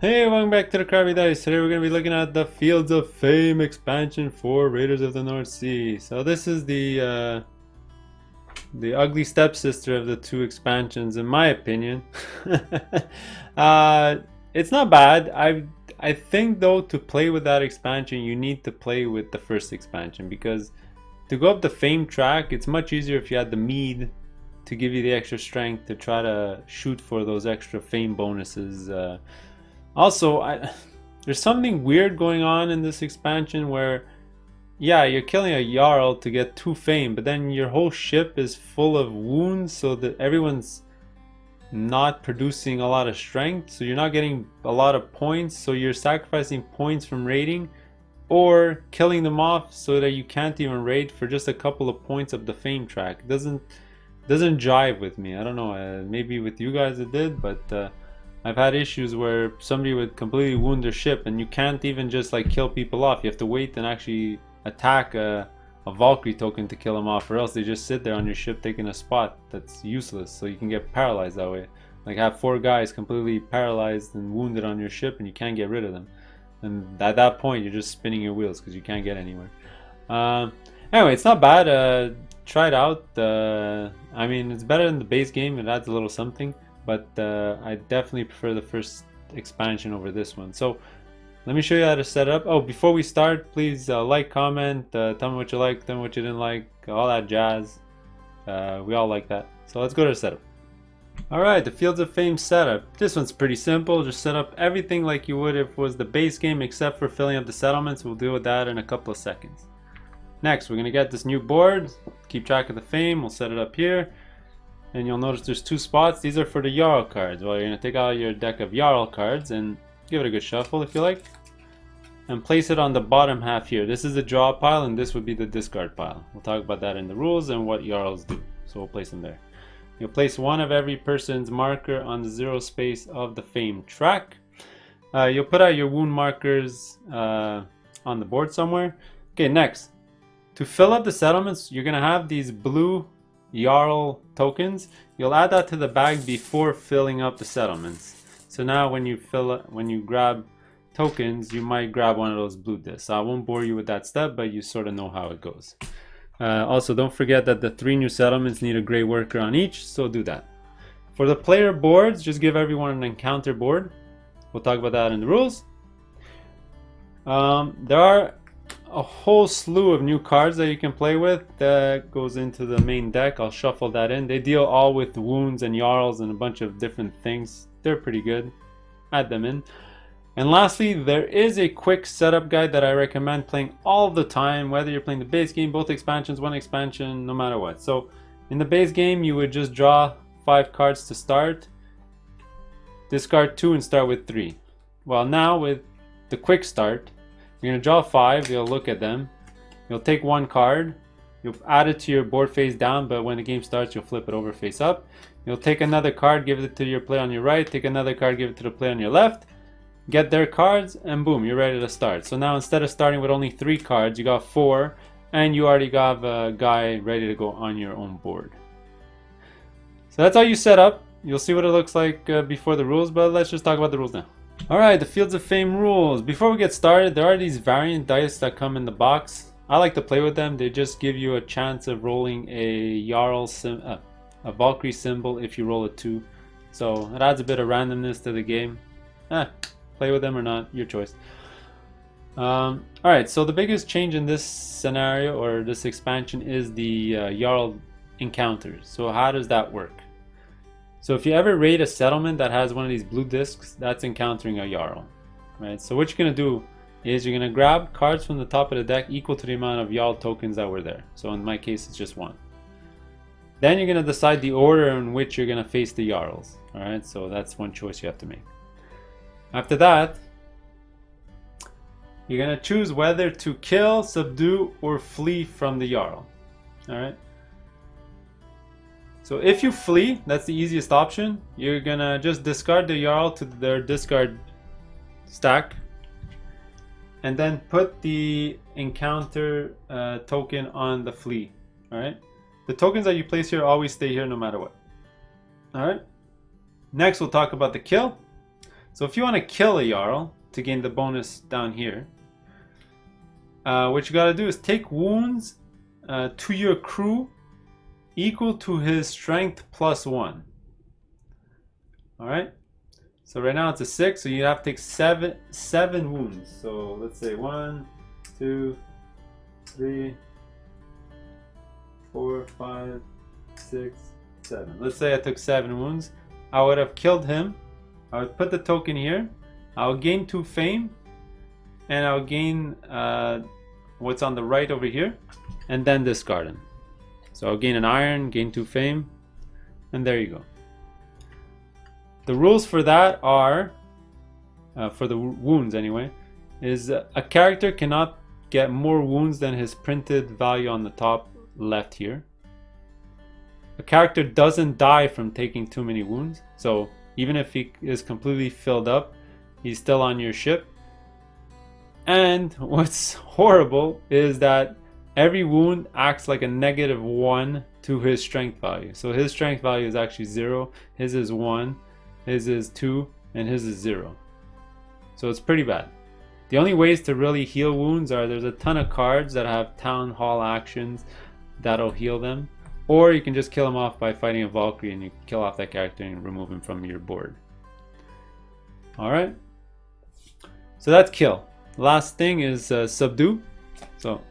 Hey, welcome back to the Crabby Dice. Today we're going to be looking at the Fields of Fame expansion for Raiders of the North Sea. So this is the ugly stepsister of the two expansions, in my opinion. It's not bad. I think though to play with that expansion, you need to play with the first expansion because to go up the Fame track, it's much easier if you had the mead to give you the extra strength to try to shoot for those extra Fame bonuses. Also, there's something weird going on in this expansion where, yeah, you're killing a Jarl to get 2 fame, but then your whole ship is full of wounds so that everyone's not producing a lot of strength, so you're not getting a lot of points, so you're sacrificing points from raiding or killing them off so that you can't even raid for just a couple of points of the fame track. It doesn't jive with me. I don't know, maybe with you guys it did, but I've had issues where somebody would completely wound their ship and you can't even just like kill people off. You have to wait and actually attack a Valkyrie token to kill them off, or else they just sit there on your ship taking a spot that's useless, so you can get paralyzed that way. Like have 4 guys completely paralyzed and wounded on your ship and you can't get rid of them. And at that point you're just spinning your wheels because you can't get anywhere. Anyway, it's not bad. Try it out. I mean, it's better than the base game. It adds a little something. But I definitely prefer the first expansion over this one. So let me show you how to set it up. Oh, before we start, please like, comment, tell me what you liked, tell me what you didn't like, all that jazz. We all like that. So let's go to the setup. Alright, the Fields of Fame setup. This one's pretty simple. Just set up everything like you would if it was the base game except for filling up the settlements. We'll deal with that in a couple of seconds. Next, we're going to get this new board. Keep track of the fame. We'll set it up here. And you'll notice there's 2 spots. These are for the Jarl cards. Well, you're going to take out your deck of Jarl cards and give it a good shuffle if you like. And place it on the bottom half here. This is the draw pile and this would be the discard pile. We'll talk about that in the rules and what Jarls do. So we'll place them there. You'll place one of every person's marker on the 0 space of the Fame track. You'll put out your wound markers on the board somewhere. Okay, next. To fill up the settlements, you're going to have these blue Jarl tokens. You'll add that to the bag before filling up the settlements. So now when you grab tokens, you might grab one of those blue discs. I won't bore you with that step, but you sort of know how it goes. Also, don't forget that the 3 new settlements need a gray worker on each, so do that. For the player boards, just give everyone an encounter board. We'll talk about that in the rules. There are a whole slew of new cards that you can play with that goes into the main deck. I'll shuffle that in. They deal all with wounds and Jarls and a bunch of different things. They're pretty good. Add them in. And lastly, there is a quick setup guide that I recommend playing all the time, whether you're playing the base game, both expansions, one expansion, no matter what. So in the base game, you would just draw 5 cards to start, discard 2 and start with 3. Well, now with the quick start, you're going to draw 5, you'll look at them, you'll take 1 card, you'll add it to your board face down, but when the game starts you'll flip it over face up. You'll take another card, give it to your player on your right, take another card, give it to the player on your left, get their cards, and boom, you're ready to start. So now instead of starting with only 3 cards, you got 4, and you already got a guy ready to go on your own board. So that's how you set up. You'll see what it looks like before the rules, but let's just talk about the rules now. Alright, the Fields of Fame rules. Before we get started, there are these variant dice that come in the box. I like to play with them. They just give you a chance of rolling a a Valkyrie symbol if you roll a 2. So it adds a bit of randomness to the game. Play with them or not, your choice. Alright, so the biggest change in this scenario or this expansion is the Jarl encounters. So how does that work? So if you ever raid a settlement that has one of these blue discs, that's encountering a Jarl, right? So what you're going to do is you're going to grab cards from the top of the deck equal to the amount of Jarl tokens that were there. So in my case, it's just 1. Then you're going to decide the order in which you're going to face the Jarls, all right? So that's one choice you have to make. After that, you're going to choose whether to kill, subdue, or flee from the Jarl, all right? So if you flee, that's the easiest option. You're gonna just discard the Jarl to their discard stack and then put the encounter token on the flee. Alright? The tokens that you place here always stay here no matter what. Alright? Next we'll talk about the kill. So if you want to kill a Jarl to gain the bonus down here, what you got to do is take wounds to your crew equal to his strength +1. Alright? So right now it's a 6, so you have to take 7 wounds. So let's say 1, 2, 3, 4, 5, 6, 7. Let's say I took 7 wounds. I would have killed him. I would put the token here. I'll gain 2 fame, and I'll gain what's on the right over here, and then discard him. So I'll gain an iron, gain 2 fame, and there you go. The rules for that are, for the wounds anyway, is a character cannot get more wounds than his printed value on the top left here. A character doesn't die from taking too many wounds, so even if he is completely filled up, he's still on your ship. And what's horrible is that every wound acts like a -1 to his strength value. So his strength value is actually 0, his is 1, his is 2, and his is 0. So it's pretty bad. The only ways to really heal wounds are, there's a ton of cards that have town hall actions that'll heal them, or you can just kill him off by fighting a Valkyrie and you kill off that character and remove him from your board. Alright, so that's kill. Last thing is subdue. So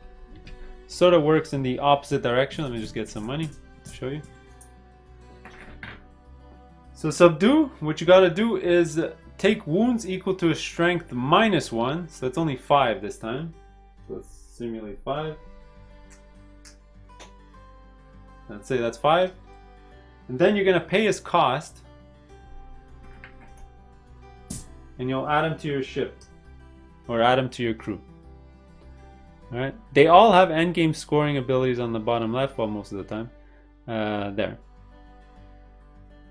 sort of works in the opposite direction. Let me just get some money to show you. So subdue, what you gotta do is take wounds equal to a strength -1. So it's only 5 this time. So let's simulate 5. Let's say that's 5. And then you're gonna pay his cost, and you'll add him to your ship, or add him to your crew. Alright, they all have endgame scoring abilities on the bottom left, well, most of the time. There.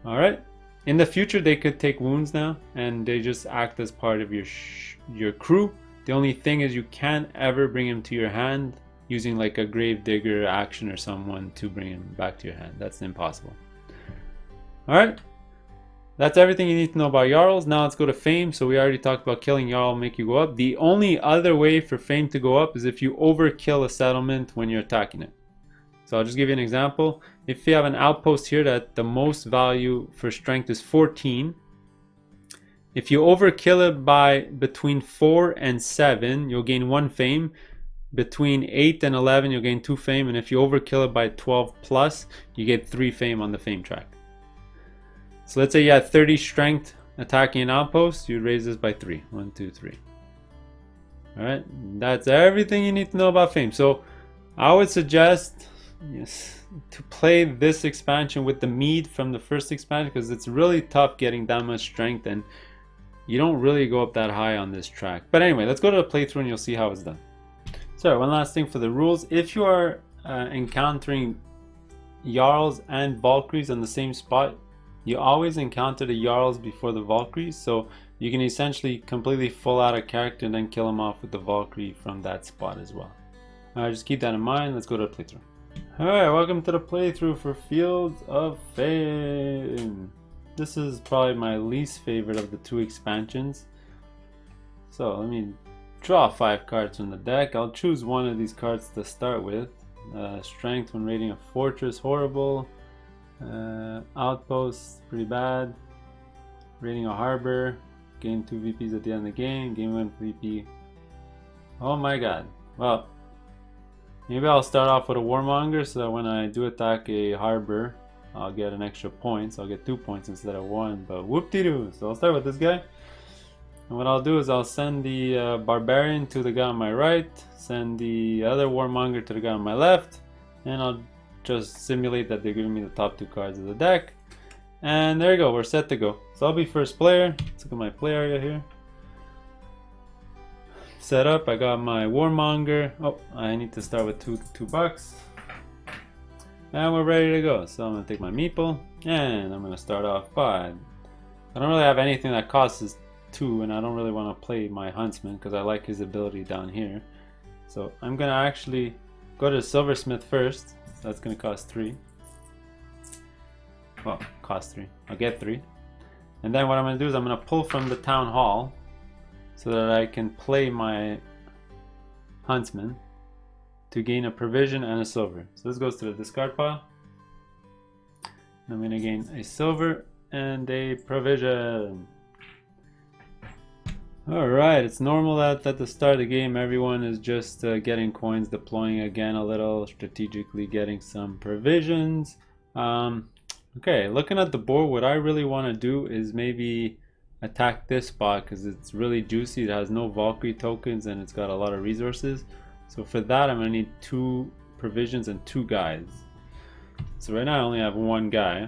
Alright, in the future they could take wounds now, and they just act as part of your crew. The only thing is you can't ever bring him to your hand using like a grave digger action or someone to bring him back to your hand. That's impossible. Alright, that's everything you need to know about Jarls. Now let's go to Fame. So we already talked about killing Jarl make you go up. The only other way for Fame to go up is if you overkill a settlement when you're attacking it. So I'll just give you an example. If you have an outpost here that the most value for strength is 14, if you overkill it by between 4 and 7, you'll gain 1 fame. Between 8 and 11, you'll gain 2 fame. And if you overkill it by 12 plus, you get 3 fame on the fame track. So let's say you had 30 strength attacking an outpost, you raise this by 3. 1, 2, 3. Alright, that's everything you need to know about Fame. So I would suggest, yes, to play this expansion with the mead from the first expansion, because it's really tough getting that much strength and you don't really go up that high on this track. But anyway, let's go to the playthrough and you'll see how it's done. So one last thing for the rules. If you are encountering Jarls and Valkyries on the same spot, you always encounter the Jarls before the Valkyries, so you can essentially completely full out a character and then kill him off with the Valkyrie from that spot as well. Alright, just keep that in mind. Let's go to the playthrough. Alright, welcome to the playthrough for Fields of Fame. This is probably my least favorite of the 2 expansions. So let me draw 5 cards from the deck. I'll choose one of these cards to start with. Strength when raiding a fortress, horrible. Outpost, pretty bad. Raiding a harbor, gain 2 VPs at the end of the game, gain 1 VP. Oh my god. Well, maybe I'll start off with a warmonger so that when I do attack a harbor, I'll get an extra point. So I'll get 2 points instead of 1, but whoop-de-doo. So I'll start with this guy. And what I'll do is I'll send the barbarian to the guy on my right, send the other warmonger to the guy on my left, and I'll just simulate that they're giving me the top 2 cards of the deck. And there you go, we're set to go. So I'll be first player. Let's look at my play area here. Set up, I got my warmonger. Oh, I need to start with two bucks. And we're ready to go. So I'm gonna take my meeple, and I'm gonna start off by, I don't really have anything that costs 2, and I don't really want to play my huntsman because I like his ability down here. So I'm gonna actually go to the silversmith first. So that's gonna cost 3. Well, cost 3. I'll get 3. And then what I'm going to do is I'm going to pull from the town hall so that I can play my huntsman to gain a provision and a silver. So this goes to the discard pile. I'm going to gain a silver and a provision. Alright, it's normal that at the start of the game everyone is just getting coins, deploying again a little, strategically getting some provisions. Okay, looking at the board, what I really want to do is maybe attack this spot because it's really juicy. It has no Valkyrie tokens and it's got a lot of resources. So for that I'm going to need 2 provisions and 2 guys. So right now I only have 1 guy.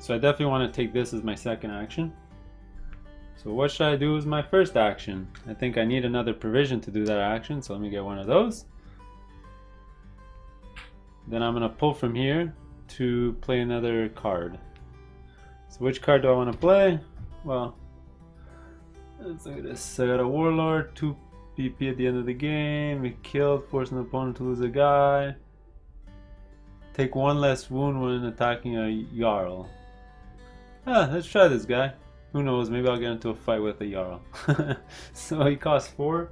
So I definitely want to take this as my second action. So what should I do as my first action? I think I need another provision to do that action, so let me get one of those. Then I'm going to pull from here to play another card. So which card do I want to play? Well, let's look at this. I got a Warlord, 2 PP at the end of the game, it killed, force an opponent to lose a guy. Take 1 less wound when attacking a Jarl. Let's try this guy. Who knows, maybe I'll get into a fight with a Jarl. So he costs 4.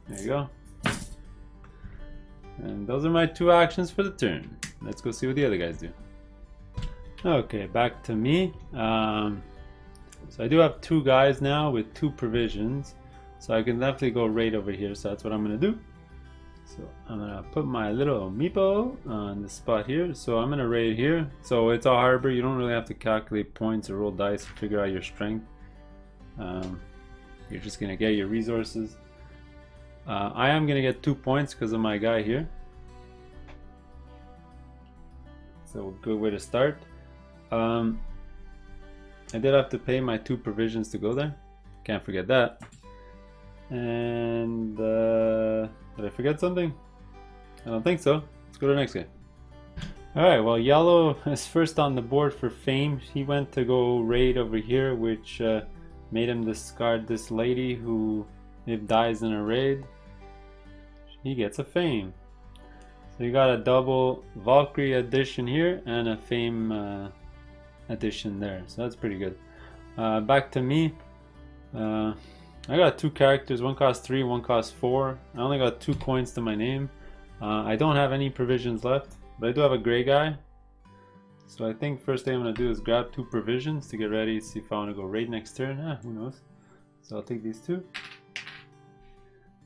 There you go. And those are my 2 actions for the turn. Let's go see what the other guys do. Okay, back to me. So I do have 2 guys now with 2 provisions. So I can definitely go raid over here, so that's what I'm going to do. So I'm gonna put my little meepo on the spot here. So I'm gonna raid here. So it's a harbor. You don't really have to calculate points or roll dice to figure out your strength. You're just gonna get your resources. I am gonna get 2 points because of my guy here. So a good way to start. I did have to pay my 2 provisions to go there. Can't forget that. And did I forget something? I don't think so. Let's go to the next guy. Alright, well yellow is first on the board for fame. He went to go raid over here, which made him discard this lady who, if dies in a raid, he gets a fame. So you got a double Valkyrie addition here and a fame addition there. So that's pretty good. Back to me. I got 2 characters, one costs 3, one costs 4. I only got 2 coins to my name. I don't have any provisions left, but I do have a gray guy. So I think first thing I'm going to do is grab 2 provisions to get ready, see if I want to go raid next turn. Who knows. So I'll take these 2.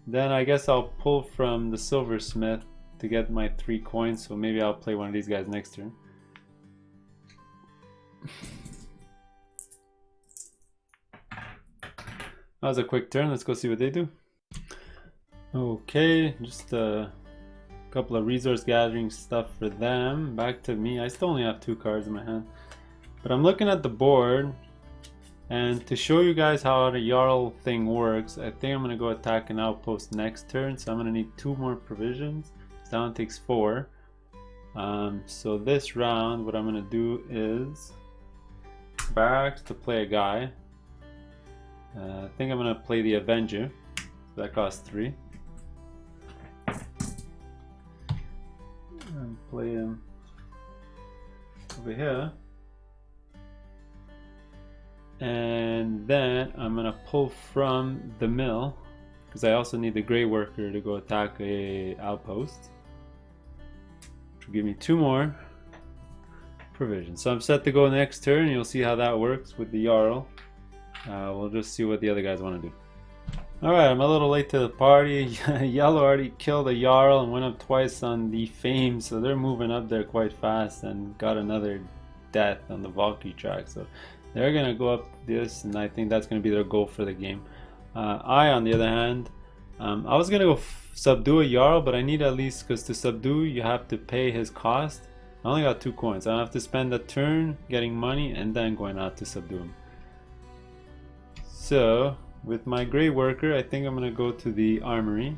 Then I guess I'll pull from the silversmith to get my 3 coins, so maybe I'll play one of these guys next turn. That was a quick turn. Let's go see what they do. Okay, just a couple of resource gathering stuff for them. Back to me. I still only have 2 cards in my hand. But I'm looking at the board, and to show you guys how the Jarl thing works, I think I'm going to go attack an outpost next turn. So I'm going to need 2 more provisions. This down takes 4. So this round, what I'm going to do is barracks to play a guy. I think I'm going to play the Avenger. That costs 3. And play him over here. And then I'm going to pull from the mill, because I also need the Grey Worker to go attack a outpost, which will give me 2 more provisions. So I'm set to go next turn. You'll see how that works with the Jarl. We'll just see what the other guys want to do. Alright, I'm a little late to the party. Yellow already killed a Jarl and went up twice on the fame, so they're moving up there quite fast and got another death on the Valkyrie track. So they're going to go up this, and I think that's going to be their goal for the game. I, on the other hand, I was going to go subdue a Jarl, but I need at least, because to subdue you have to pay his cost. I only got 2 coins. I have to spend a turn getting money and then going out to subdue him. So with my Grey Worker, I think I'm going to go to the armory.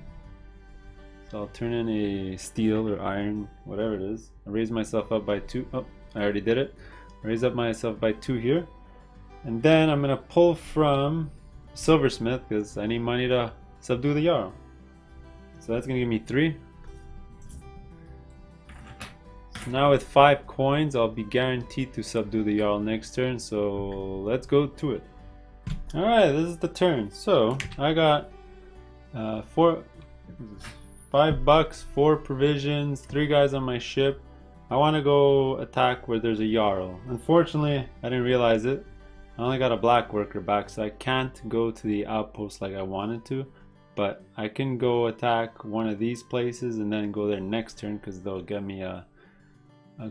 So I'll turn in a steel or iron, whatever it is. I raise myself up by 2. Oh, I already did it. Raise up myself by 2 here. And then I'm going to pull from silversmith because I need money to subdue the Jarl. So that's going to give me 3. Now with 5 coins, I'll be guaranteed to subdue the Jarl next turn, so let's go to it. Alright, this is the turn. So, I got 5 bucks, 4 provisions, 3 guys on my ship. I want to go attack where there's a Jarl. Unfortunately, I didn't realize it. I only got a black worker back, so I can't go to the outpost like I wanted to. But I can go attack one of these places and then go there next turn because they'll get me a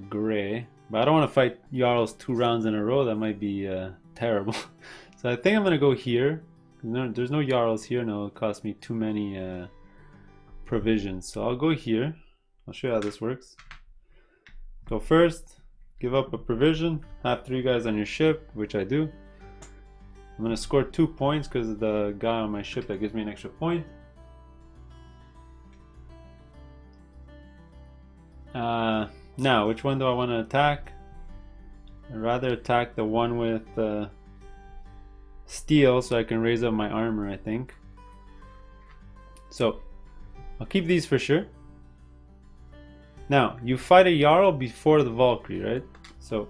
gray. But I don't want to fight Jarls 2 rounds in a row. That might be terrible. So I think I'm going to go here. There's no Jarls here, and it'll cost me too many provisions. So I'll go here. I'll show you how this works. Go first, give up a provision, have 3 guys on your ship, which I do. I'm going to score 2 points because of the guy on my ship that gives me an extra point. Now, which one do I want to attack? I'd rather attack the one with steel so I can raise up my armor, I think. So, I'll keep these for sure. Now, you fight a Jarl before the Valkyrie, right? So,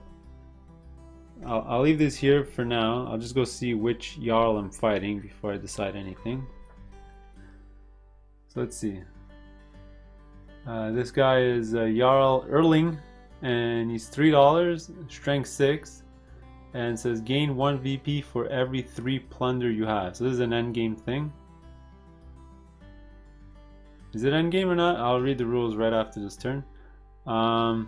I'll leave this here for now. I'll just go see which Jarl I'm fighting before I decide anything. So let's see. This guy is Jarl Erling, and he's $3, strength 6, and says gain 1 VP for every 3 plunder you have. So this is an endgame thing. Is it endgame or not? I'll read the rules right after this turn. So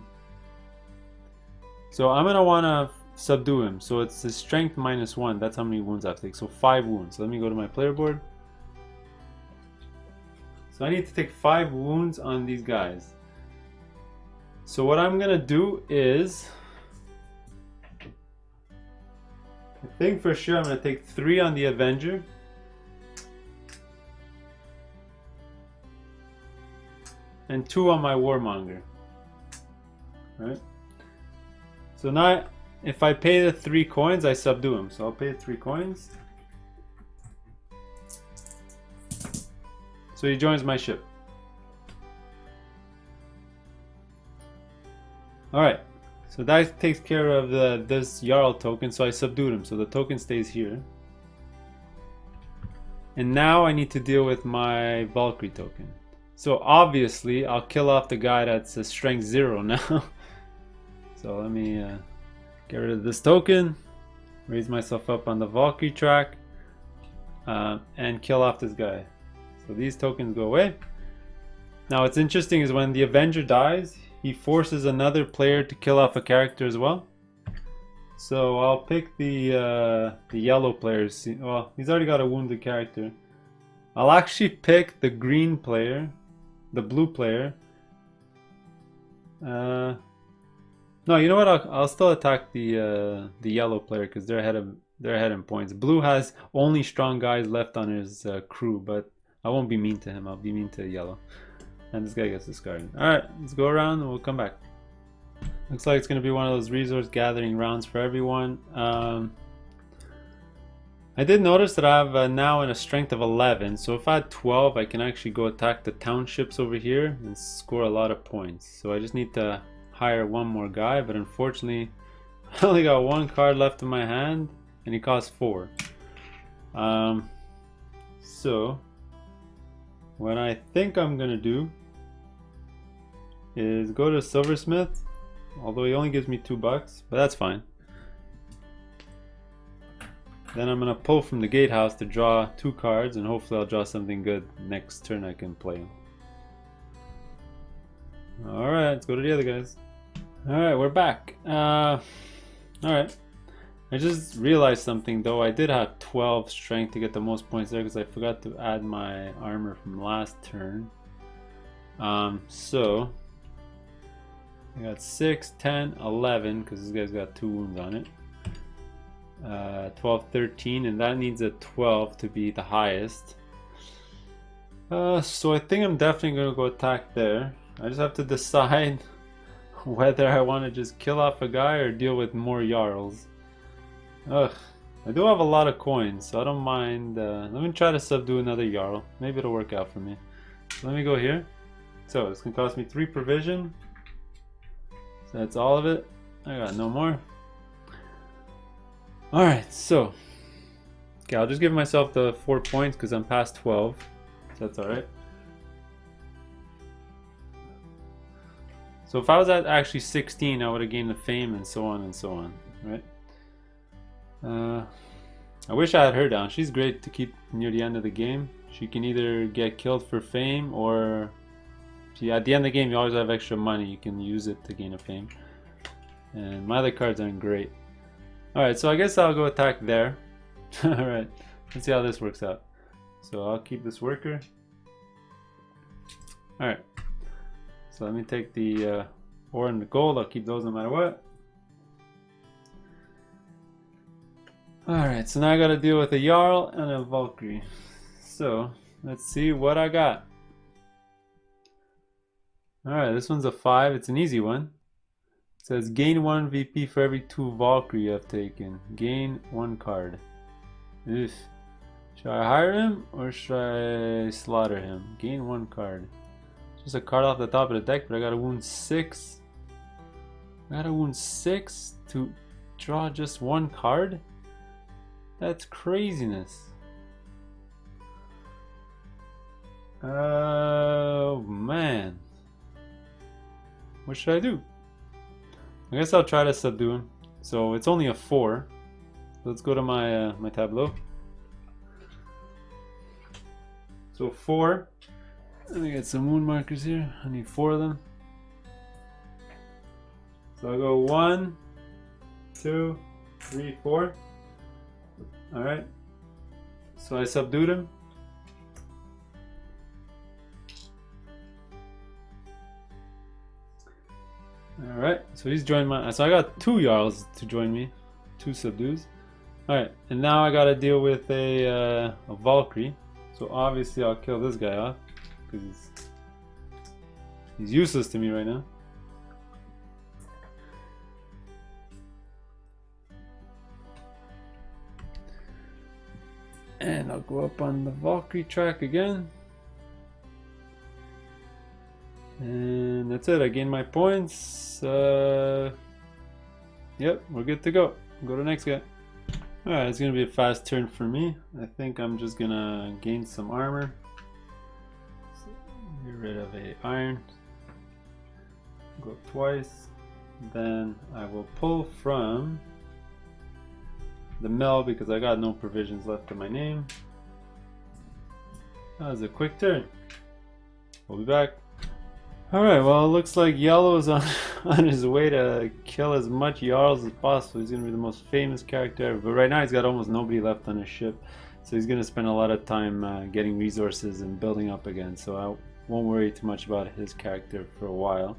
I'm gonna wanna subdue him. So it's his strength -1. That's how many wounds I have to take. So 5 wounds. So let me go to my player board. So I need to take 5 wounds on these guys. So what I'm gonna do is, I think for sure I'm gonna take 3 on the Avenger. And 2 on my Warmonger. Right? So now if I pay the 3 coins, I subdue him. So I'll pay 3 coins. So he joins my ship. Alright, so that takes care of this Jarl token, so I subdued him, so the token stays here. And now I need to deal with my Valkyrie token. So obviously, I'll kill off the guy that's a strength 0 now. So let me get rid of this token, raise myself up on the Valkyrie track, and kill off this guy. So these tokens go away. Now what's interesting is when the Avenger dies, he forces another player to kill off a character as well. So I'll pick the yellow player. Well, he's already got a wounded character. I'll actually pick the green player, the blue player. No, you know what? I'll still attack the yellow player because they're ahead in points. Blue has only strong guys left on his crew, but I won't be mean to him. I'll be mean to yellow. And this guy gets discarded. Alright, let's go around and we'll come back. Looks like it's going to be one of those resource gathering rounds for everyone. I did notice that I have now in a strength of 11. So if I had 12, I can actually go attack the townships over here and score a lot of points. So I just need to hire one more guy. But unfortunately, I only got 1 card left in my hand and he costs 4. So what I think I'm gonna do is go to Silversmith, although he only gives me $2, but that's fine. Then I'm gonna pull from the gatehouse to draw 2 cards, and hopefully I'll draw something good next turn I can play. Alright, let's go to the other guys. Alright, we're back. Alright. I just realized something though. I did have 12 strength to get the most points there because I forgot to add my armor from last turn. So I got 6, 10, 11 because this guy's got 2 wounds on it. 12, 13, and that needs a 12 to be the highest. So I think I'm definitely gonna go attack there. I just have to decide whether I want to just kill off a guy or deal with more Jarls. Ugh, I do have a lot of coins, so I don't mind. Let me try to subdue another Jarl. Maybe it'll work out for me. So let me go here. So it's gonna cost me 3 provision. That's all of it. I got no more. Alright, so. Okay, I'll just give myself the 4 points because I'm past 12. So that's alright. So if I was at actually 16, I would have gained the fame and so on and so on, right? I wish I had her down. She's great to keep near the end of the game. She can either get killed for fame or at the end of the game you always have extra money. You can use it to gain a fame. And my other cards aren't great. Alright, so I guess I'll go attack there. Alright, let's see how this works out. So I'll keep this worker. Alright, so let me take the ore and the gold. I'll keep those no matter what. Alright, so now I gotta deal with a Jarl and a Valkyrie. So, let's see what I got. Alright, this one's a 5. It's an easy one. It says gain 1 VP for every 2 Valkyrie you have taken. Gain 1 card. Oof. Should I hire him or should I slaughter him? Gain 1 card. Just a card off the top of the deck, but I got a wound 6. I got a wound 6 to draw just 1 card? That's craziness. Oh man. What should I do? I guess I'll try to subdue him. So it's only a 4. Let's go to my my tableau. So 4. Let me get some wound markers here. I need 4 of them. So I'll go 1, 2, 3, 4. Alright. So I subdued him. Alright, so he's joined my... So I got 2 Jarls to join me. 2 subdues. Alright, and now I gotta deal with a Valkyrie. So obviously I'll kill this guy off. Because he's useless to me right now. And I'll go up on the Valkyrie track again. And that's it, I gained my points. Yep, we're good to go. Go to the next guy. Alright, it's gonna be a fast turn for me. I think I'm just gonna gain some armor. Get rid of a iron. Go up twice. Then I will pull from the mill because I got no provisions left in my name. That was a quick turn. We'll be back. Alright, well it looks like Yellow's on his way to kill as much Jarls as possible. He's gonna be the most famous character ever. But right now he's got almost nobody left on his ship. So he's gonna spend a lot of time getting resources and building up again. So I won't worry too much about his character for a while.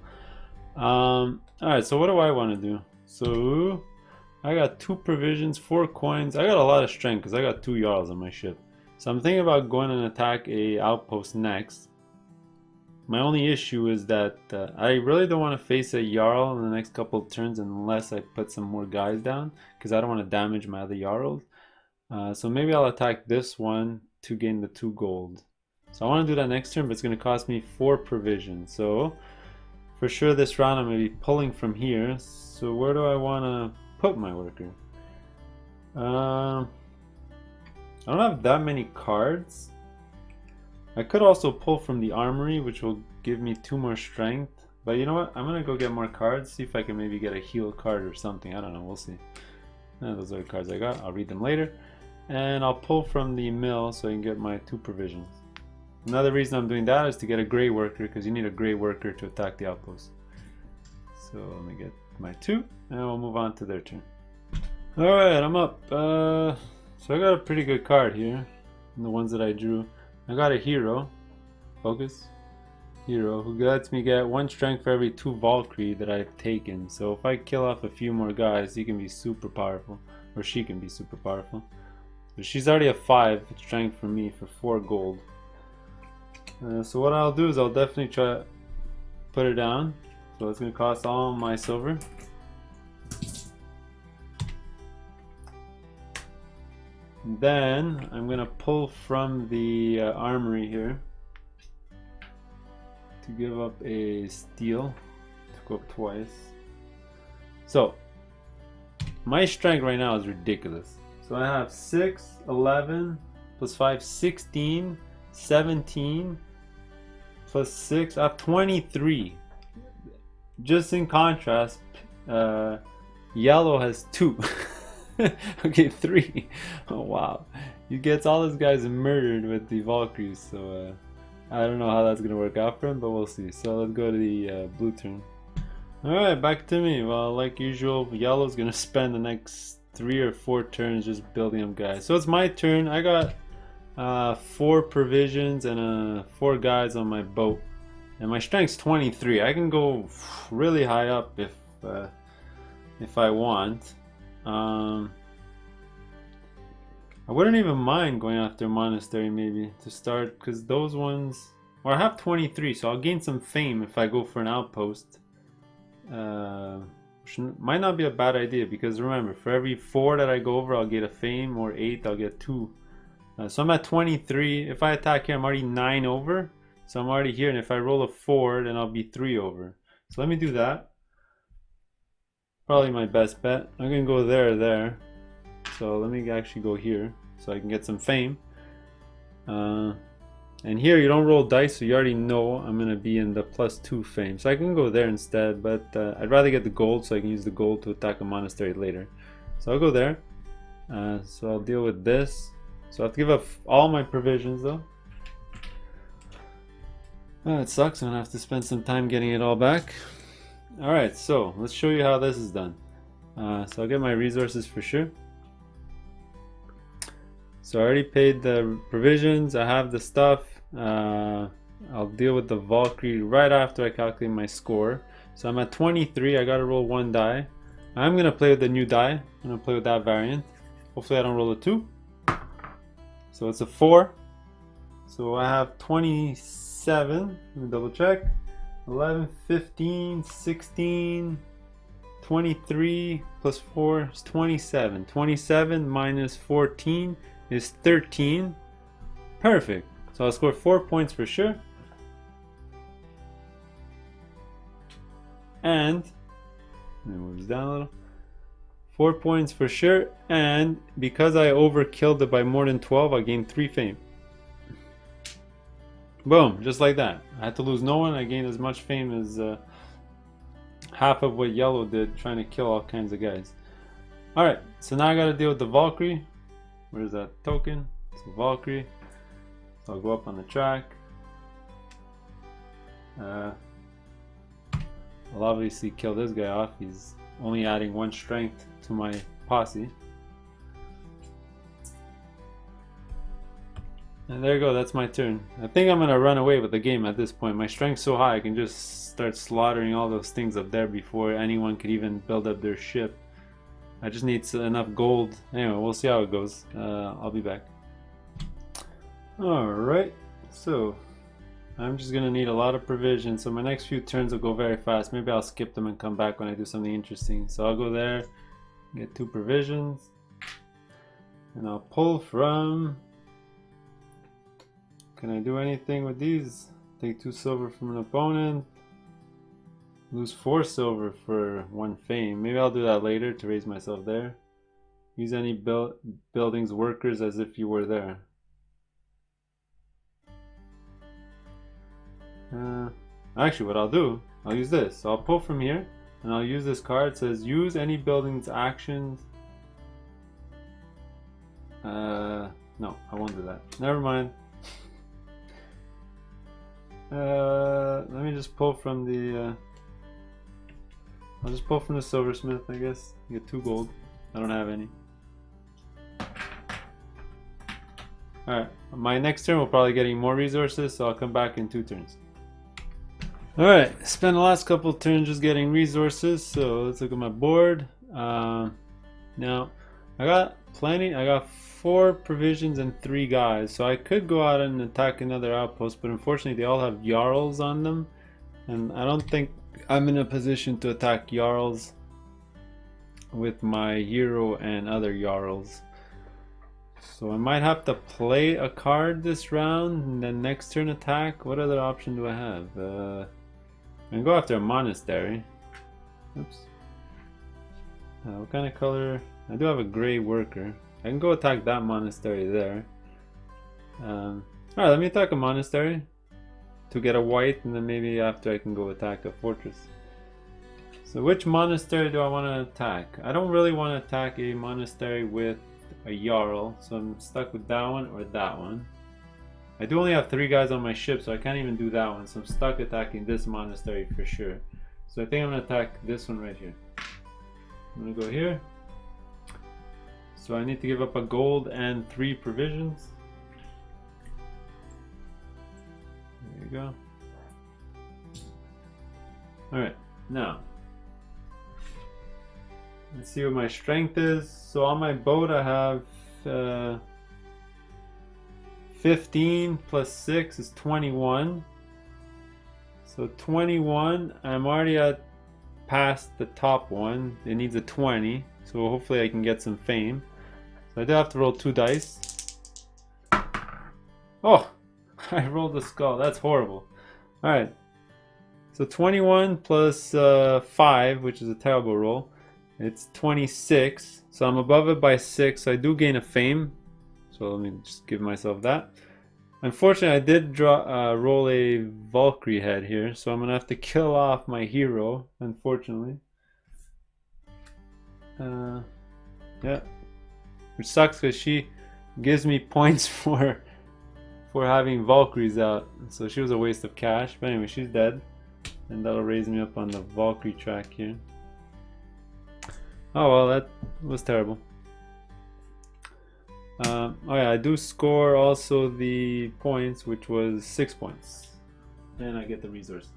Alright, so what do I want to do? So I got 2 provisions, 4 coins. I got a lot of strength because I got 2 Jarls on my ship. So I'm thinking about going and attack a outpost next. My only issue is that I really don't want to face a Jarl in the next couple of turns unless I put some more guys down because I don't want to damage my other Jarls. So maybe I'll attack this one to gain the 2 gold. So I want to do that next turn, but it's going to cost me 4 provisions. So for sure this round I'm going to be pulling from here. So where do I want to put my worker? I don't have that many cards. I could also pull from the armory, which will give me 2 more strength. But you know what? I'm going to go get more cards, see if I can maybe get a heal card or something. I don't know, we'll see. Those are the cards I got. I'll read them later. And I'll pull from the mill so I can get my 2 provisions. Another reason I'm doing that is to get a gray worker, because you need a gray worker to attack the outpost. So let me get my 2, and we'll move on to their turn. Alright, I'm up. So I got a pretty good card here, the ones that I drew. I got a hero, focus, hero, who lets me get 1 strength for every 2 Valkyrie that I've taken. So if I kill off a few more guys, he can be super powerful, or she can be super powerful. But she's already a 5 strength for me for 4 gold. So what I'll do is I'll definitely try to put her down. So it's going to cost all my silver. Then I'm gonna pull from the armory here to give up a steel to go up twice. So my strength right now is ridiculous. So I have 6, 11, plus 5, 16, 17, plus 6, I have 23. Just in contrast, yellow has 2. Okay, 3. Oh wow. He gets all his guys murdered with the Valkyries, so I don't know how that's gonna work out for him, but we'll see. So let's go to the blue turn. Alright, back to me. Well, like usual, yellow's gonna spend the next 3 or 4 turns just building up guys. So it's my turn. I got 4 provisions and 4 guys on my boat. And my strength's 23. I can go really high up if I want. I wouldn't even mind going after monastery maybe to start, because those ones, or I have 23, so I'll gain some fame if I go for an outpost. Which might not be a bad idea, because remember, for every 4 that I go over, I'll get a fame, or 8, I'll get 2. So I'm at 23. If I attack here, I'm already 9 over, so I'm already here, and if I roll a 4, then I'll be 3 over. So let me do that. Probably my best bet. I'm gonna go there. So let me actually go here so I can get some fame. And here you don't roll dice, so you already know I'm gonna be in the +2 fame. So I can go there instead, but I'd rather get the gold so I can use the gold to attack a monastery later. So I'll go there. So I'll deal with this. So I have to give up all my provisions though. Oh, it sucks. I'm gonna have to spend some time getting it all back. Alright, so let's show you how this is done. So I'll get my resources for sure. So I already paid the provisions, I have the stuff. I'll deal with the Valkyrie right after I calculate my score. So I'm at 23, I gotta roll 1 die. I'm gonna play with the new die, I'm gonna play with that variant. Hopefully I don't roll a 2. So it's a 4. So I have 27, let me double check. 11, 15, 16, 23 plus 4 is 27. 27 minus 14 is 13. Perfect. So I'll score 4 points for sure. And let me move this down a little. 4 points for sure. And because I overkilled it by more than 12, I gained 3 fame. Boom, just like that. I had to lose no one. I gained as much fame as half of what yellow did, trying to kill all kinds of guys. Alright, so now I gotta deal with the Valkyrie. Where's that token? It's a Valkyrie. So I'll go up on the track. I'll obviously kill this guy off. He's only adding 1 strength to my posse. And there you go, that's my turn. I think I'm gonna run away with the game at this point. My strength's so high I can just start slaughtering all those things up there before anyone could even build up their ship. I just need enough gold. Anyway, we'll see how it goes. I'll be back. Alright, so I'm just gonna need a lot of provisions, so my next few turns will go very fast. Maybe I'll skip them and come back when I do something interesting. So I'll go there, get 2 provisions, and I'll pull from... Can I do anything with these? Take 2 silver from an opponent. Lose 4 silver for 1 fame. Maybe I'll do that later to raise myself there. Use any buildings workers as if you were there. Actually, what I'll do, I'll use this. So I'll pull from here, and I'll use this card. It says use any building's actions. No, I won't do that. Never mind. Let me just pull from the I'll just pull from the silversmith, I guess. Get 2 gold. I don't have any. Alright, my next turn will probably getting more resources, so I'll come back in 2 turns. Alright, spent the last couple turns just getting resources, so let's look at my board. Now, I got plenty. I got 4 provisions and 3 guys, so I could go out and attack another outpost, but unfortunately they all have Jarls on them, and I don't think I'm in a position to attack Jarls with my hero and other Jarls. So I might have to play a card this round and then next turn attack. What other option do I have? I can go after a monastery. Oops. What kind of color? I do have a gray worker. I can go attack that monastery there. Alright, let me attack a monastery to get a white, and then maybe after I can go attack a fortress. So which monastery do I want to attack? I don't really want to attack a monastery with a Jarl, so I'm stuck with that one or that one. I do only have 3 guys on my ship, so I can't even do that one, so I'm stuck attacking this monastery for sure. So I think I'm going to attack this one right here. I'm going to go here. So I need to give up a gold and 3 provisions. There you go. Alright, now let's see what my strength is. So on my boat I have 15 plus 6 is 21. So 21, I'm already at past the top one. It needs a 20, so hopefully I can get some fame. So I do have to roll 2 dice. Oh, I rolled a skull. That's horrible. Alright, so 21 plus 5, which is a terrible roll. It's 26, so I'm above it by 6, so I do gain a fame. So let me just give myself that. Unfortunately, I did roll a Valkyrie head here, so I'm gonna have to kill off my hero, unfortunately. Yeah, which sucks because she gives me points for having Valkyries out, so she was a waste of cash. But anyway, she's dead, and that'll raise me up on the Valkyrie track here. Oh well, that was terrible. Oh yeah, I do score also the points, which was 6 points, and I get the resource.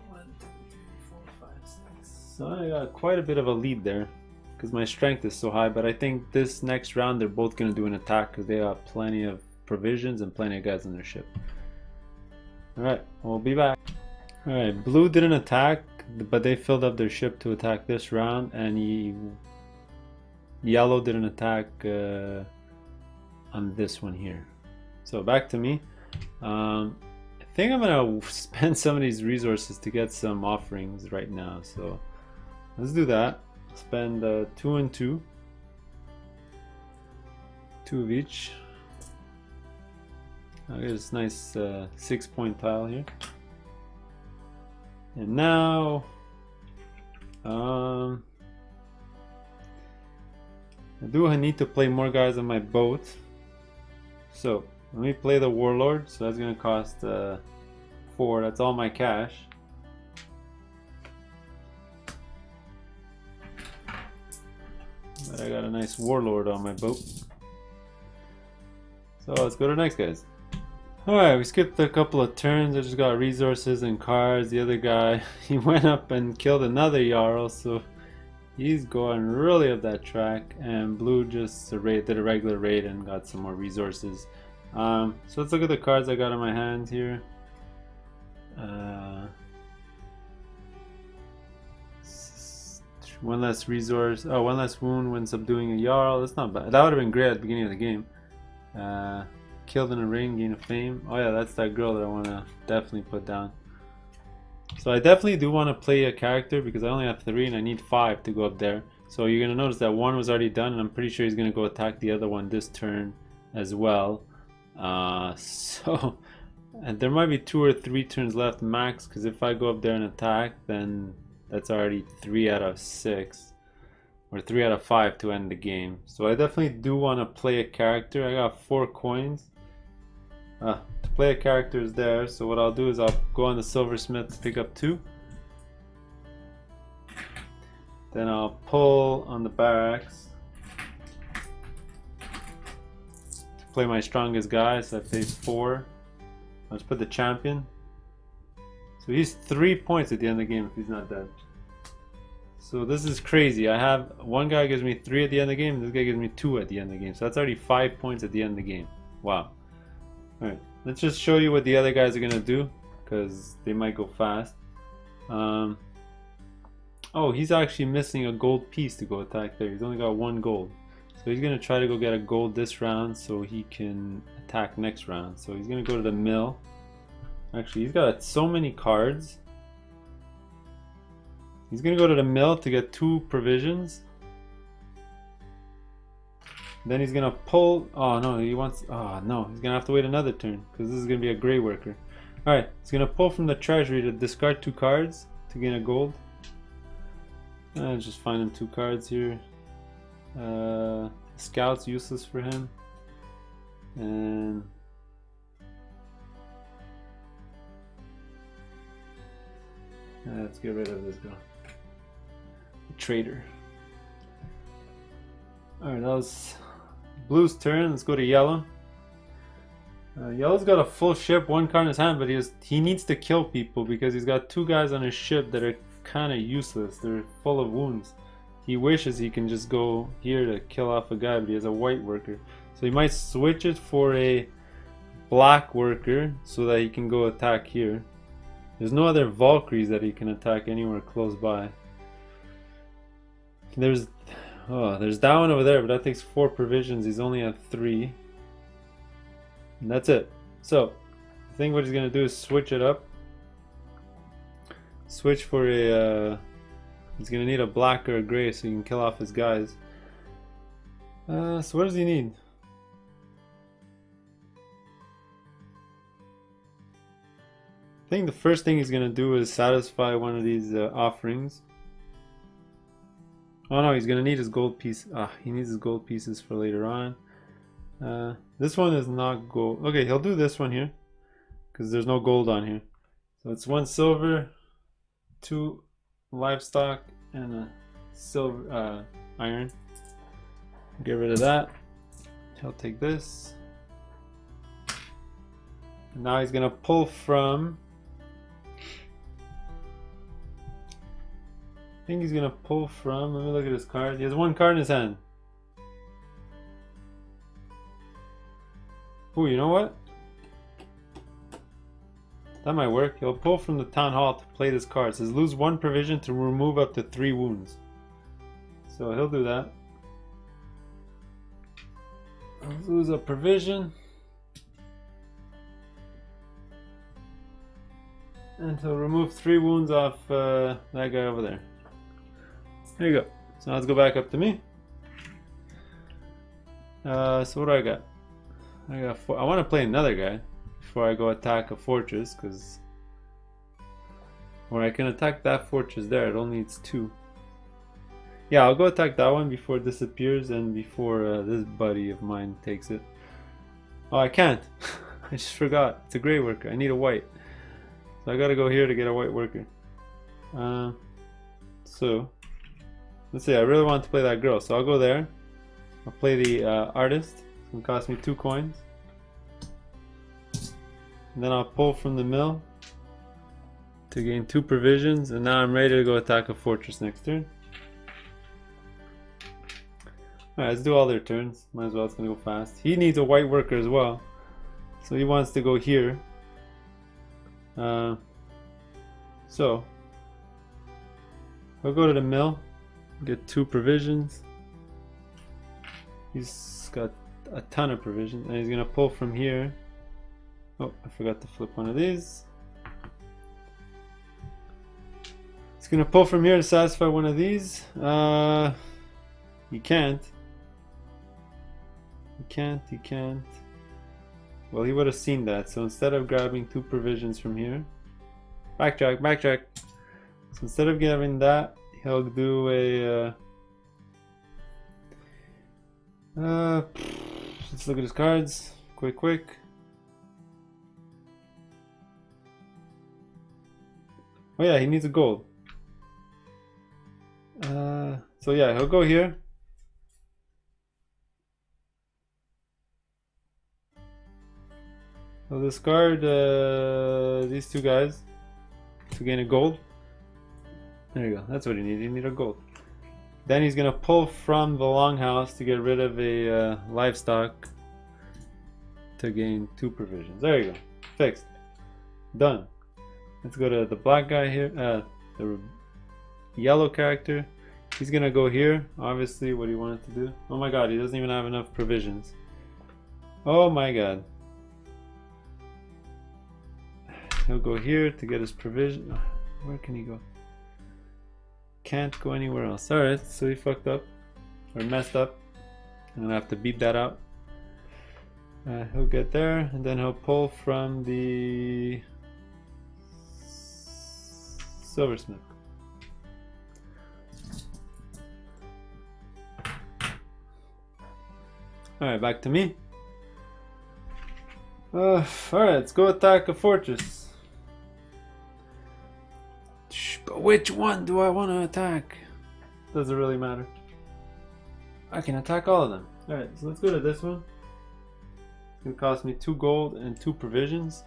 1, 2, 3, 4, 5, 6. So I got quite a bit of a lead there, because my strength is so high. But I think this next round they're both going to do an attack, because they have plenty of provisions and plenty of guys on their ship. Alright, we'll be back. Alright, blue didn't attack, but they filled up their ship to attack this round, and yellow didn't attack on this one here. So back to me. I think I'm gonna spend some of these resources to get some offerings right now, so let's do that. Spend 2 and 2, 2 of each. I get this nice 6-point tile here. And now I do need to play more guys on my boat. So let me play the Warlord. So that's gonna cost 4. That's all my cash. But I got a nice Warlord on my boat. So let's go to next guys. Alright, we skipped a couple of turns. I just got resources and cards. The other guy, he went up and killed another Jarl, so he's going really up that track. And blue just did a regular raid and got some more resources. So let's look at the cards I got in my hands here. One less resource. Oh, 1 less wound when subduing a Jarl. That's not bad. That would have been great at the beginning of the game. Killed in a ring, gain of fame. Oh yeah, that's that girl that I want to definitely put down. So I definitely do want to play a character because I only have 3 and I need 5 to go up there. So you're going to notice that 1 was already done, and I'm pretty sure he's going to go attack the other one this turn as well. And there might be 2 or 3 turns left max, because if I go up there and attack, then that's already 3 out of 6. Or 3 out of 5 to end the game. So I definitely do want to play a character. I got 4 coins. To play a character is there. So what I'll do is I'll go on the silversmith to pick up 2. Then I'll pull on the barracks to play my strongest guy. So I play 4. Let's put the champion. So he's 3 points at the end of the game if he's not dead. So this is crazy. I have one guy gives me 3 at the end of the game, this guy gives me 2 at the end of the game. So that's already 5 points at the end of the game. Wow. Alright, let's just show you what the other guys are gonna do, because they might go fast. Oh, he's actually missing a gold piece to go attack there. He's only got 1 gold. So he's gonna try to go get a gold this round so he can attack next round. So he's gonna go to the mill. Actually, he's got so many cards. He's gonna go to the mill to get 2 provisions. Then he's gonna pull. Oh no, he wants. Oh no, he's gonna have to wait another turn because this is gonna be a gray worker. All right, he's gonna pull from the treasury to discard 2 cards to gain a gold. Just finding 2 cards here. Scout's useless for him, and let's get rid of this guy. Traitor. Alright, that was blue's turn. Let's go to yellow. Yellow's got a full ship, 1 card in his hand, but he needs to kill people because he's got 2 guys on his ship that are kind of useless. They're full of wounds. He wishes he can just go here to kill off a guy, but he has a white worker. So he might switch it for a black worker so that he can go attack here. There's no other Valkyries that he can attack anywhere close by. There's that one over there, but that takes 4 provisions. He's only at 3. And that's it. So I think what he's gonna do is switch it up. Switch for a he's gonna need a black or a gray so he can kill off his guys. So what does he need? I think the first thing he's gonna do is satisfy one of these offerings. Oh no, he's gonna need his gold piece. He needs his gold pieces for later on. This one is not gold. Okay, he'll do this one here because there's no gold on here. So it's 1 silver, 2 livestock, and a silver iron. Get rid of that. He'll take this. And now he's gonna pull from. I think he's gonna pull from. Let me look at his card. He has 1 card in his hand. Ooh, you know what? That might work. He'll pull from the town hall to play this card. It says lose 1 provision to remove up to 3 wounds. So he'll do that. He'll lose a provision. And he'll remove 3 wounds off that guy over there. There you go. So now let's go back up to me. So what do I got? I got 4. I want to play another guy before I go attack a fortress, because or I can attack that fortress there. It only needs 2. Yeah, I'll go attack that one before it disappears and before this buddy of mine takes it. Oh, I can't. I just forgot. It's a gray worker. I need a white. So I gotta go here to get a white worker. So let's see. I really want to play that girl, so I'll go there. I'll play the artist. It's gonna cost me 2 coins. And then I'll pull from the mill to gain 2 provisions, and now I'm ready to go attack a fortress next turn. Alright, let's do all their turns. Might as well, it's gonna go fast. He needs a white worker as well, so he wants to go here. So I'll go to the mill, get 2 provisions. He's got a ton of provisions, and he's gonna pull from here. Oh, I forgot to flip one of these. He's gonna pull from here to satisfy one of these. He can't. He can't. Well, he would have seen that. So instead of grabbing 2 provisions from here, backtrack. So instead of grabbing that, he'll do a. Let's look at his cards. Quick. Oh yeah, he needs a gold. So yeah, he'll go here. He'll discard these 2 guys to gain a gold. There you go. That's what you need. You need a gold. Then he's gonna pull from the longhouse to get rid of a livestock to gain 2 provisions. There you go. Fixed. Done. Let's go to the black guy here. The yellow character. He's gonna go here. Obviously, what he wanted to do. Oh my god, he doesn't even have enough provisions. Oh my god. He'll go here to get his provision. Where can he go? can't go anywhere else. Alright, so he fucked up. Or messed up. I'm gonna have to beat that out. He'll get there, and then he'll pull from the silversmith. Alright, back to me. Alright, let's go attack a fortress. But which one do I want to attack? Doesn't really matter. I can attack all of them. Alright, so let's go to this one. It's going to cost me 2 gold and 2 provisions.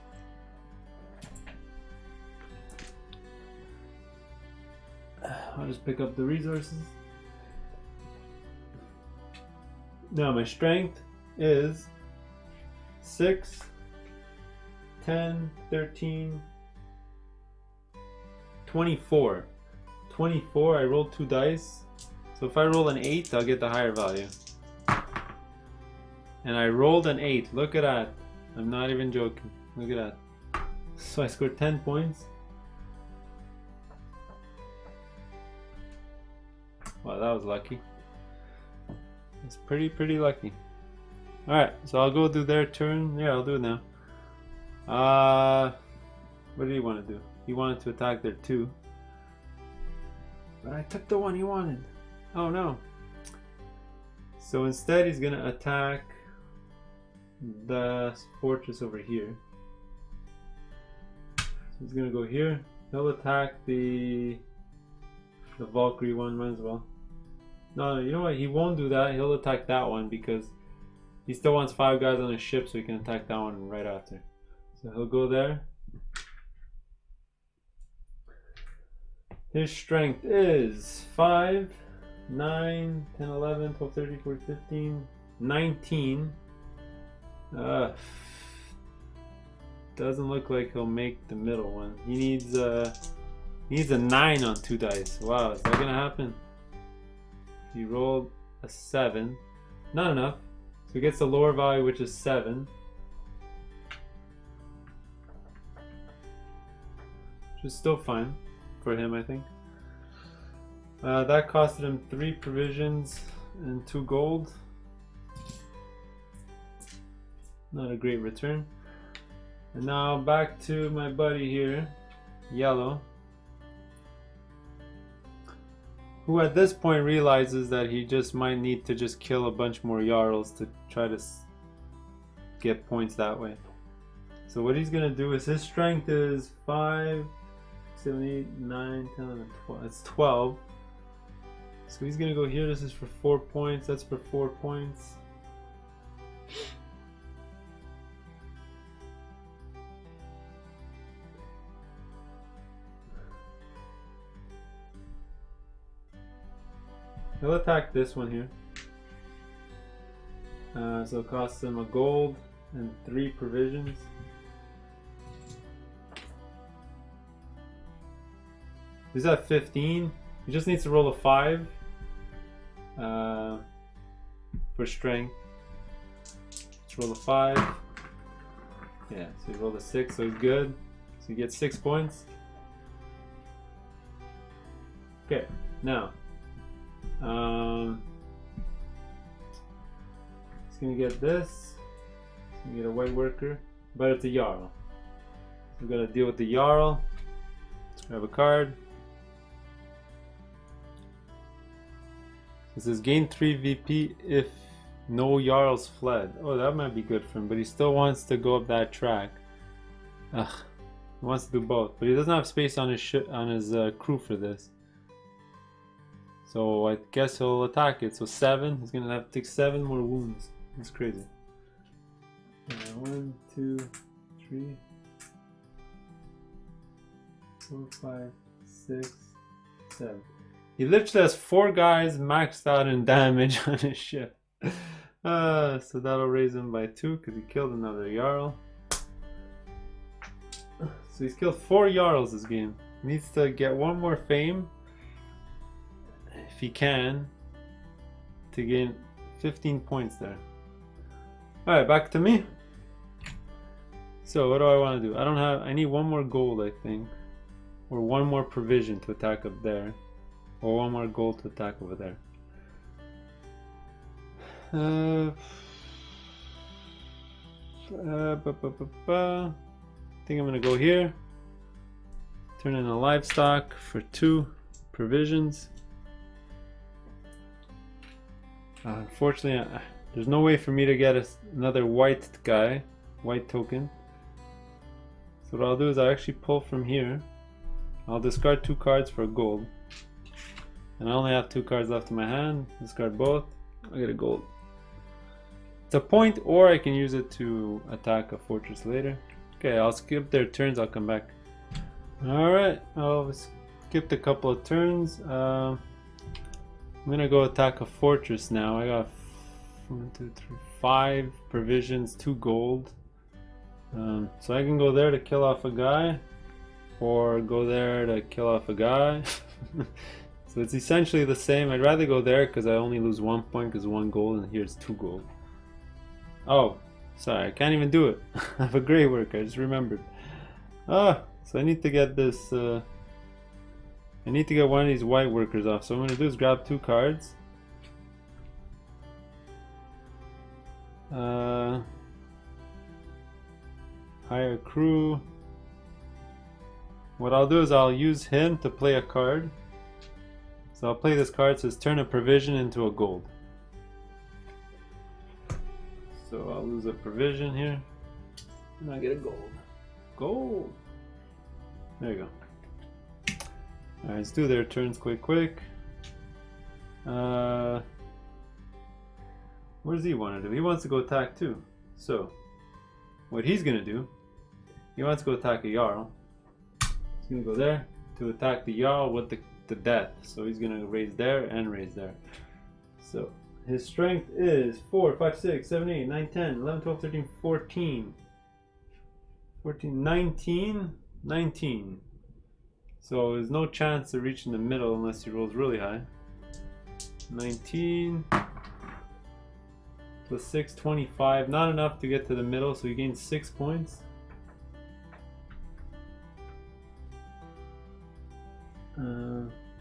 I'll just pick up the resources. Now my strength is 6, 10, 13, 24. 24, I rolled 2 dice. So if I roll an 8, I'll get the higher value. And I rolled an 8. Look at that. I'm not even joking. Look at that. So I scored 10 points. Wow, that was lucky. It's pretty lucky. Alright, so I'll go do their turn. Yeah, I'll do it now. What did he want to do? He wanted to attack their 2. But I took the one he wanted. Oh no. So instead he's gonna attack the fortress over here. So he's gonna go here. He'll attack the Valkyrie one, might as well. No, you know what? He won't do that. He'll attack that one because he still wants 5 guys on his ship, so he can attack that one right after. So he'll go there. His strength is 5, 9, 10, 11, 12, 13, 14, 15, 19. Doesn't look like he'll make the middle one. He needs a 9 on 2 dice. Wow, is that gonna happen? He rolled a 7. Not enough. So he gets the lower value, which is 7. Which is still fine for him, I think. That costed him 3 provisions and 2 gold. Not a great return. And now back to my buddy here, Yellow, who at this point realizes that he just might need to just kill a bunch more Jarls to try to get points that way. So what he's gonna do is, his strength is 5, 7, 8, 9, 10, 11, 12. That's 12. So he's gonna go here. This is for 4 points. That's for 4 points. He'll attack this one here. So it costs him a gold and 3 provisions. He's at 15. He just needs to roll a 5 for strength. Let's roll a 5. Yeah, so he rolled a 6, so he's good. So he gets 6 points. Okay, now he's gonna get this. He's gonna get a white worker, but it's a Jarl. So we're gonna deal with the Jarl. Let's grab a card. It says gain 3 VP if no Jarls fled. Oh, that might be good for him, but he still wants to go up that track. Ugh, he wants to do both, but he doesn't have space on his crew for this. So I guess he'll attack it. So 7. He's gonna have to take 7 more wounds. It's crazy. 1, 2, 3, 4, 5, 6, 7. He literally has 4 guys maxed out in damage on his ship. So that'll raise him by 2 because he killed another Jarl. So he's killed 4 Jarls this game. He needs to get 1 more fame, if he can, to gain 15 points there. Alright, back to me. So what do I want to do? I need 1 more gold, I think. Or 1 more provision to attack up there. Or one more gold to attack over there. I think I'm gonna go here. Turn in a livestock for 2 provisions. Unfortunately, there's no way for me to get another white guy, white token. So what I'll do is I'll actually pull from here. I'll discard 2 cards for a gold. And I only have 2 cards left in my hand. Discard both. I get a gold. It's a point, or I can use it to attack a fortress later. Okay, I'll skip their turns. I'll come back. Alright, I'll skip a couple of turns. I'm gonna go attack a fortress now. I got 1, 2, 3, 5 provisions, 2 gold. So I can go there to kill off a guy, or go there to kill off a guy. So it's essentially the same. I'd rather go there because I only lose 1 point because 1 gold, and here's 2 gold. Oh, sorry, I can't even do it. I have a gray worker, I just remembered. So I need to get this, I need to get one of these white workers off. So what I'm going to do is grab 2 cards. Hire crew. What I'll do is I'll use him to play a card. So I'll play this card. It says turn a provision into a gold. So I'll lose a provision here. And I get a gold. Gold! There you go. Alright, let's do their turns quick. What does he want to do? He wants to go attack too. So, what he's going to do, he wants to go attack a Jarl. He's going to go there to attack the Jarl with the death. So he's going to raise there and raise there. So, his strength is 4, 5, 6, 7, 8, 9, 10, 11, 12, 13, 14. 14, 19, 19. So there's no chance of reaching the middle unless he rolls really high. 19 plus 6, 25. Not enough to get to the middle, so he gains 6 points.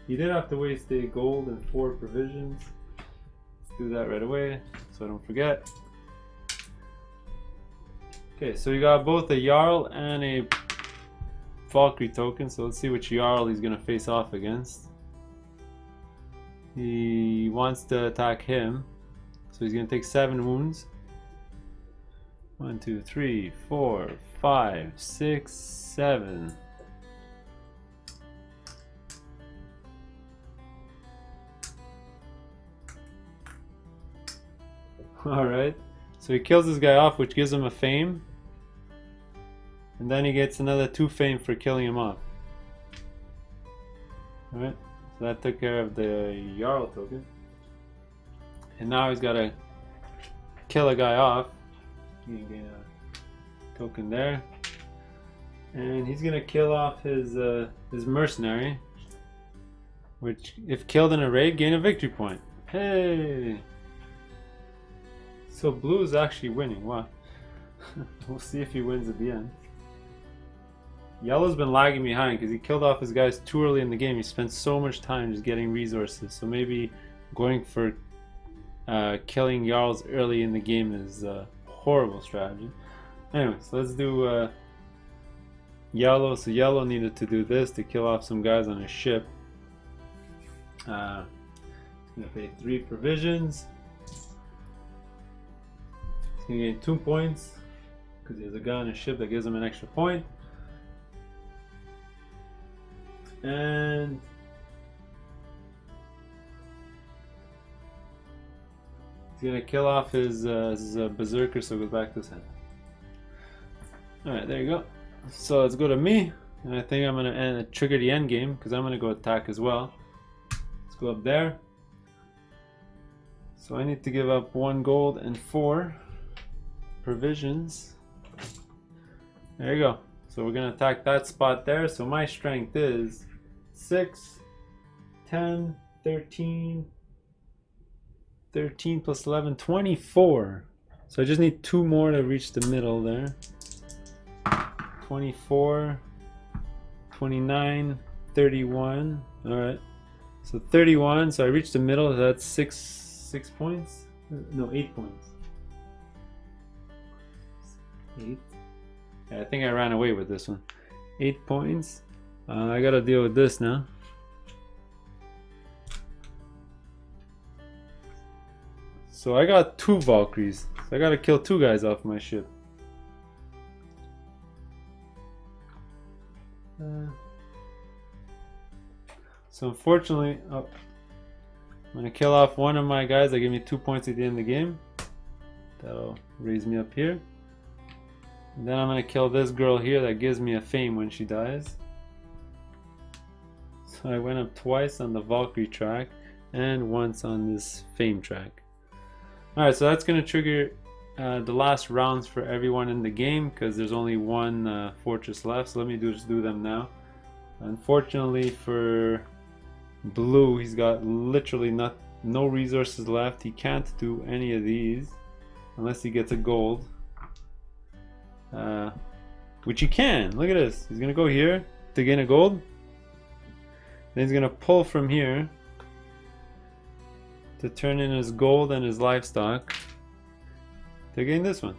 He did have to waste a gold and 4 provisions. Let's do that right away so I don't forget. Okay, so we got both a Jarl and a Valkyrie token, so let's see which Jarl he's gonna face off against. He wants to attack him, so he's gonna take 7 wounds. 1, 2, 3, 4, 5, 6, 7. Alright, so he kills this guy off, which gives him a fame. And then he gets another 2 fame for killing him off. Alright, so that took care of the Jarl token. And now he's got to kill a guy off. You can get a token there. And he's going to kill off his mercenary. Which, if killed in a raid, gain a victory point. Hey! So blue is actually winning. Wow. We'll see if he wins at the end. Yellow's been lagging behind because he killed off his guys too early in the game. He spent so much time just getting resources. So maybe going for killing Jarls early in the game is a horrible strategy. Anyway, so let's do Yellow. So Yellow needed to do this to kill off some guys on his ship. He's going to pay 3 provisions. He's going to gain 2 points because he has a guy on his ship that gives him an extra point. And he's gonna kill off his berserker, so it goes back to his hand. Alright, there you go. So let's go to me, and I think I'm gonna trigger the end game because I'm gonna go attack as well. Let's go up there. So I need to give up 1 gold and 4 provisions. There you go. So we're gonna attack that spot there. So my strength is 6, 10, 13, 13 plus 11, 24. So I just need 2 more to reach the middle there. 24, 29, 31. Alright. So 31, so I reached the middle, that's six points? No, 8 points. 8? Yeah, I think I ran away with this one. 8 points. I gotta deal with this now. So I got 2 Valkyries. So I gotta kill 2 guys off my ship. So unfortunately, I'm gonna kill off one of my guys that give me 2 points at the end of the game. That'll raise me up here. And then I'm gonna kill this girl here that gives me a fame when she dies. So I went up twice on the Valkyrie track and once on this fame track. Alright, so that's gonna trigger the last rounds for everyone in the game because there's only one fortress left. So let me just do them now. Unfortunately for Blue, he's got literally no resources left. He can't do any of these unless he gets a gold, which he can. Look at this. He's gonna go here to gain a gold. Then he's gonna pull from here to turn in his gold and his livestock to gain this one.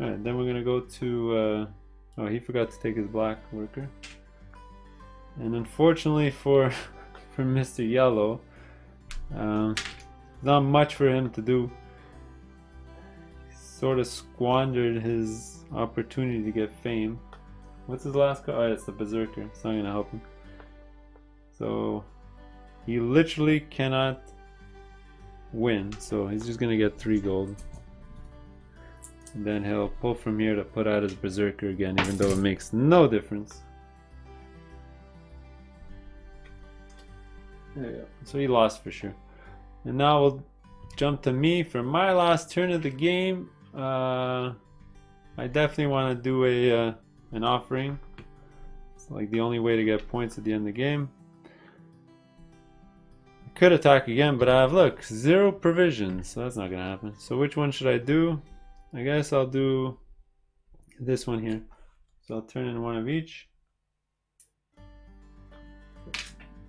Alright, then we're gonna go to oh, he forgot to take his black worker. And unfortunately for Mr. Yellow, not much for him to do. He sort of squandered his opportunity to get fame. What's his last card? Oh, it's the Berserker. It's not gonna help him. So he literally cannot win. So he's just gonna get 3 gold. And then he'll pull from here to put out his Berserker again, even though it makes no difference. There you go. So he lost for sure. And now we'll jump to me for my last turn of the game. I definitely want to do an offering. It's like the only way to get points at the end of the game. I could attack again, but I have, look, 0 provisions, so that's not gonna happen. So which one should I do? I guess I'll do this one here. So I'll turn in 1 of each.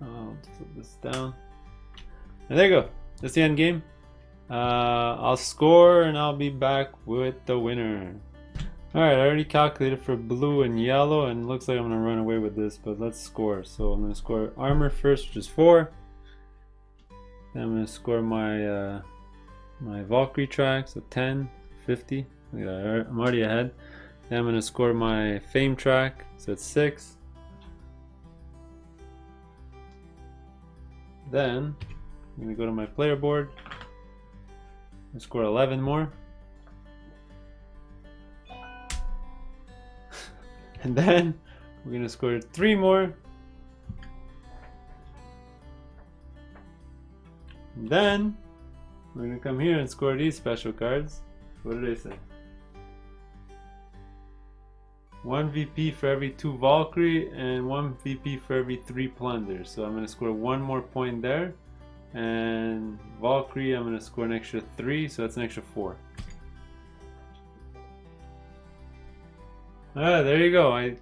I'll flip this down. And there you go. That's the end game. I'll score and I'll be back with the winner. Alright, I already calculated for blue and yellow, and it looks like I'm going to run away with this, but let's score. So I'm going to score armor first, which is 4. Then I'm going to score my my Valkyrie track, so 10, 50. Look at that, I'm already ahead. Then I'm going to score my fame track, so it's 6. Then I'm going to go to my player board and score 11 more. And then we're going to score 3 more. And then we're going to come here and score these special cards. What did I say? 1 VP for every 2 Valkyrie and 1 VP for every 3 Plunder. So I'm going to score 1 more point there. And Valkyrie, I'm going to score an extra 3, so that's an extra 4. There you go. I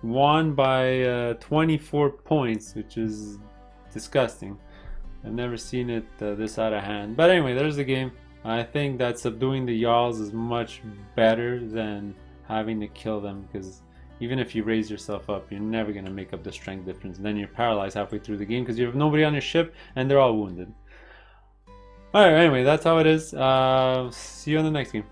won by 24 points, which is disgusting. I've never seen it this out of hand. But anyway, there's the game. I think that subduing the Jarls is much better than having to kill them, because even if you raise yourself up, you're never going to make up the strength difference. And then you're paralyzed halfway through the game because you have nobody on your ship and they're all wounded. Alright, anyway, that's how it is. See you in the next game.